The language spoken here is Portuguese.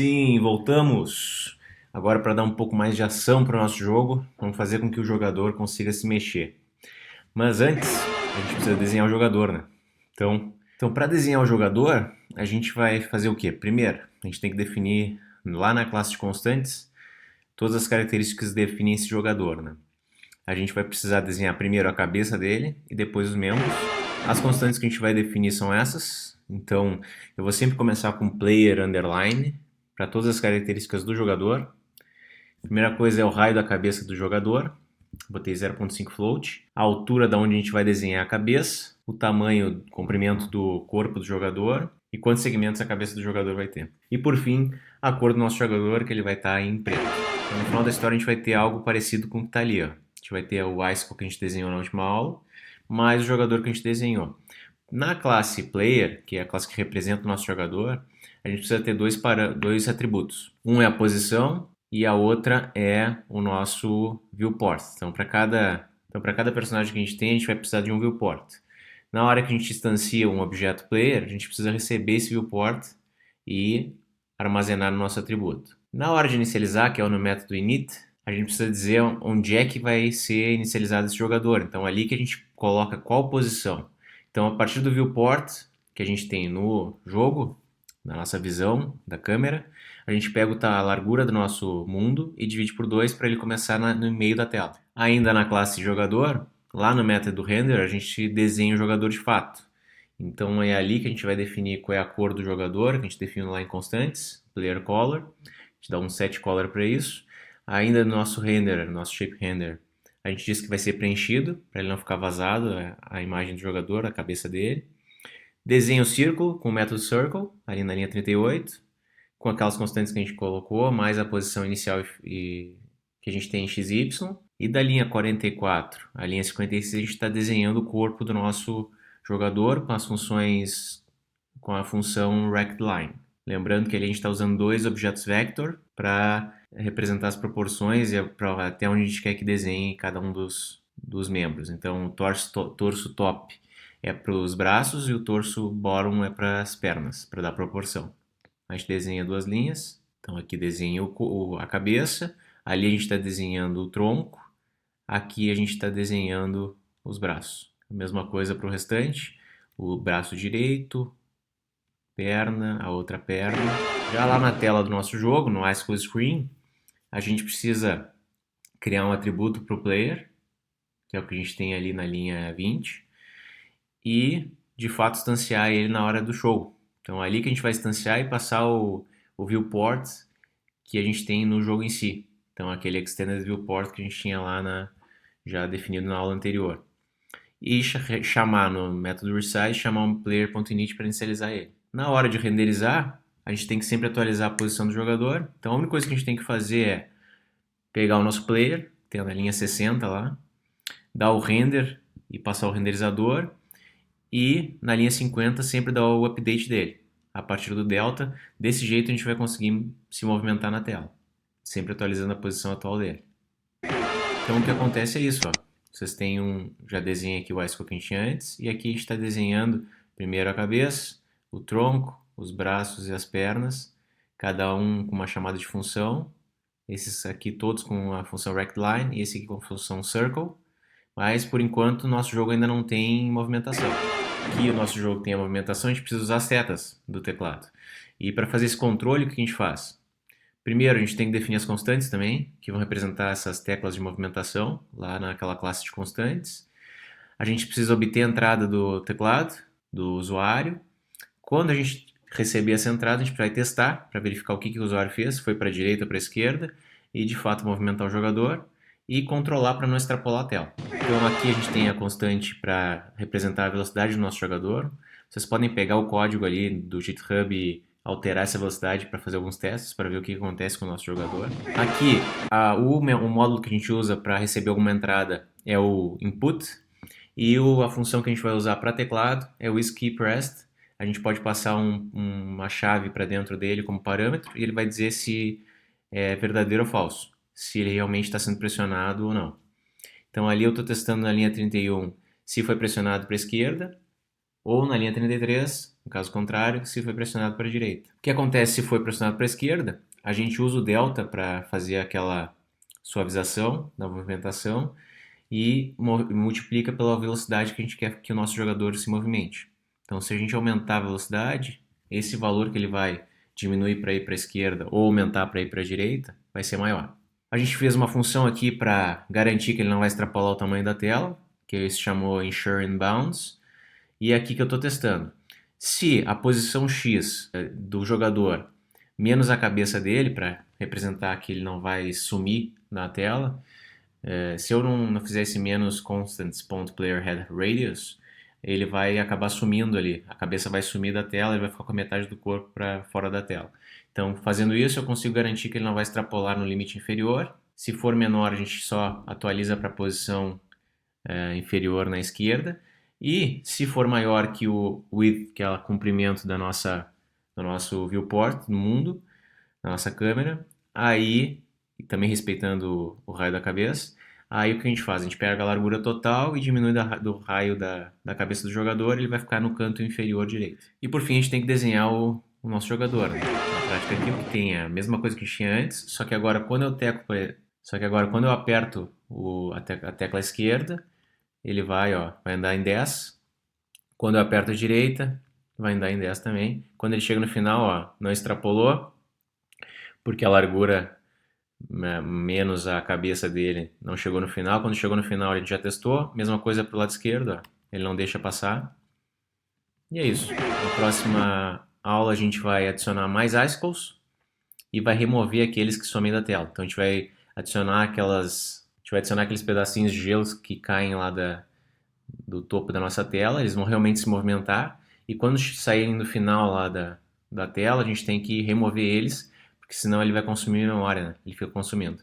Sim, voltamos. Agora para dar um pouco mais de ação para o nosso jogo, vamos fazer com que o jogador consiga se mexer. Mas antes, a gente precisa desenhar o jogador, né? Então para desenhar o jogador, a gente vai fazer o quê? Primeiro, a gente tem que definir lá na classe de constantes todas as características que definem esse jogador, né? A gente vai precisar desenhar primeiro a cabeça dele e depois os membros. As constantes que a gente vai definir são essas. Então, eu vou sempre começar com player underline para todas as características do jogador. A primeira coisa é o raio da cabeça do jogador. Botei 0.5 float. A altura da onde a gente vai desenhar a cabeça. O tamanho, o comprimento do corpo do jogador. E quantos segmentos a cabeça do jogador vai ter. E por fim, a cor do nosso jogador, que ele vai estar em preto. Então, no final da história a gente vai ter algo parecido com o que está ali. Ó. A gente vai ter o Icicle que a gente desenhou na última aula, mais o jogador que a gente desenhou. Na classe Player, que é a classe que representa o nosso jogador, a gente precisa ter dois atributos. Um é a posição e a outra é o nosso viewport. Então, para cada personagem que a gente vai precisar de um viewport. Na hora que a gente instancia um objeto player, a gente precisa receber esse viewport e armazenar no nosso atributo. Na hora de inicializar, que é no método init, a gente precisa dizer onde é que vai ser inicializado esse jogador. Então, ali que a gente coloca qual posição. Então, a partir do viewport que a gente tem no jogo, na nossa visão da câmera, a gente pega a largura do nosso mundo e divide por 2 para ele começar no meio da tela. Ainda na classe jogador, lá no método render, a gente desenha o jogador de fato. Então é ali que a gente vai definir qual é a cor do jogador, que a gente define lá em constantes, player color. A gente dá um set color para isso. Ainda no nosso render, nosso shape render, a gente diz que vai ser preenchido, para ele não ficar vazado a imagem do jogador, a cabeça dele. Desenha o círculo com o método circle, ali na linha 38, com aquelas constantes que a gente colocou, mais a posição inicial que a gente tem em XY. E da linha 44 à linha 56 a gente está desenhando o corpo do nosso jogador com as funções, com a função rectLine. Lembrando que ali a gente está usando dois objetos vector para representar as proporções e até onde a gente quer que desenhe cada um dos membros. Então, o torso top é para os braços e o torso bottom é para as pernas, para dar proporção. A gente desenha duas linhas. Então, aqui desenha a cabeça, ali a gente está desenhando o tronco, aqui a gente está desenhando os braços. A mesma coisa para o restante, o braço direito, perna, a outra perna. Já lá na tela do nosso jogo, no Icicle Screen, a gente precisa criar um atributo para o player, que é o que a gente tem ali na linha 20, e de fato instanciar ele na hora do show. Então é ali que a gente vai instanciar e passar o viewport que a gente tem no jogo em si. Então aquele extended viewport que a gente tinha lá já definido na aula anterior. E chamar no método resize, chamar um player.init para inicializar ele. Na hora de renderizar, a gente tem que sempre atualizar a posição do jogador. Então a única coisa que a gente tem que fazer é pegar o nosso player, tem na linha 60 lá, dar o render e passar o renderizador, e na linha 50 sempre dar o update dele. A partir do delta, desse jeito a gente vai conseguir se movimentar na tela, sempre atualizando a posição atual dele. Então o que acontece é isso, ó. Vocês têm já desenha aqui o Icicle que a gente tinha antes, e aqui a gente está desenhando primeiro a cabeça, o tronco, os braços e as pernas, cada um com uma chamada de função, esses aqui todos com a função rectLine e esse aqui com a função circle, mas por enquanto o nosso jogo ainda não tem movimentação. Aqui o nosso jogo tem a movimentação, a gente precisa usar as setas do teclado. E para fazer esse controle, o que a gente faz? Primeiro, a gente tem que definir as constantes também, que vão representar essas teclas de movimentação, lá naquela classe de constantes. A gente precisa obter a entrada do teclado, do usuário. Quando a gente receber essa entrada, a gente vai testar para verificar o que o usuário fez, se foi para a direita ou para a esquerda, e de fato movimentar o jogador, e controlar para não extrapolar a tela. Então aqui a gente tem a constante para representar a velocidade do nosso jogador. Vocês podem pegar o código ali do GitHub e alterar essa velocidade para fazer alguns testes, para ver o que acontece com o nosso jogador. Aqui, o módulo que a gente usa para receber alguma entrada é o input, e a função que a gente vai usar para teclado é o isKeyPressed. A gente pode passar uma chave para dentro dele como parâmetro, e ele vai dizer se é verdadeiro ou falso, se ele realmente está sendo pressionado ou não. Então ali eu estou testando na linha 31 se foi pressionado para a esquerda, ou na linha 33 No caso contrário, se foi pressionado para a direita. O que acontece se foi pressionado para a esquerda? A gente usa o delta para fazer aquela suavização da movimentação e multiplica pela velocidade que a gente quer que o nosso jogador se movimente. Então, se a gente aumentar a velocidade, esse valor que ele vai diminuir para ir para a esquerda ou aumentar para ir para a direita vai ser maior. A gente fez uma função aqui para garantir que ele não vai extrapolar o tamanho da tela, que se chamou Ensure in Bounds, e é aqui que eu estou testando. Se a posição X do jogador menos a cabeça dele, para representar que ele não vai sumir na tela, se eu não fizer esse menos constant spawned player head radius, ele vai acabar sumindo ali, a cabeça vai sumir da tela e vai ficar com a metade do corpo para fora da tela. Então, fazendo isso, eu consigo garantir que ele não vai extrapolar no limite inferior. Se for menor, a gente só atualiza para a posição inferior na esquerda. E se for maior que o width, que é o comprimento do nosso viewport, do mundo, da nossa câmera, aí, também respeitando o raio da cabeça, aí o que a gente faz? A gente pega a largura total e diminui do raio da cabeça do jogador, ele vai ficar no canto inferior direito. E por fim a gente tem que desenhar o nosso jogador, né? Na prática aqui o que tem é a mesma coisa que a gente tinha antes, só que agora quando eu aperto a tecla esquerda, ele vai andar em 10. Quando eu aperto a direita, vai andar em 10 também. Quando ele chega no final, não extrapolou, porque a largura menos a cabeça dele não chegou no final. Quando chegou no final, ele já testou. Mesma coisa para o lado esquerdo, ele não deixa passar. E é isso. Na próxima aula a gente vai adicionar mais icicles e vai remover aqueles que somem da tela. Então a gente vai adicionar aqueles pedacinhos de gelo que caem lá do topo da nossa tela. Eles vão realmente se movimentar e quando saírem no final lá da tela, a gente tem que remover eles, porque senão ele vai consumir memória, né? Ele fica consumindo.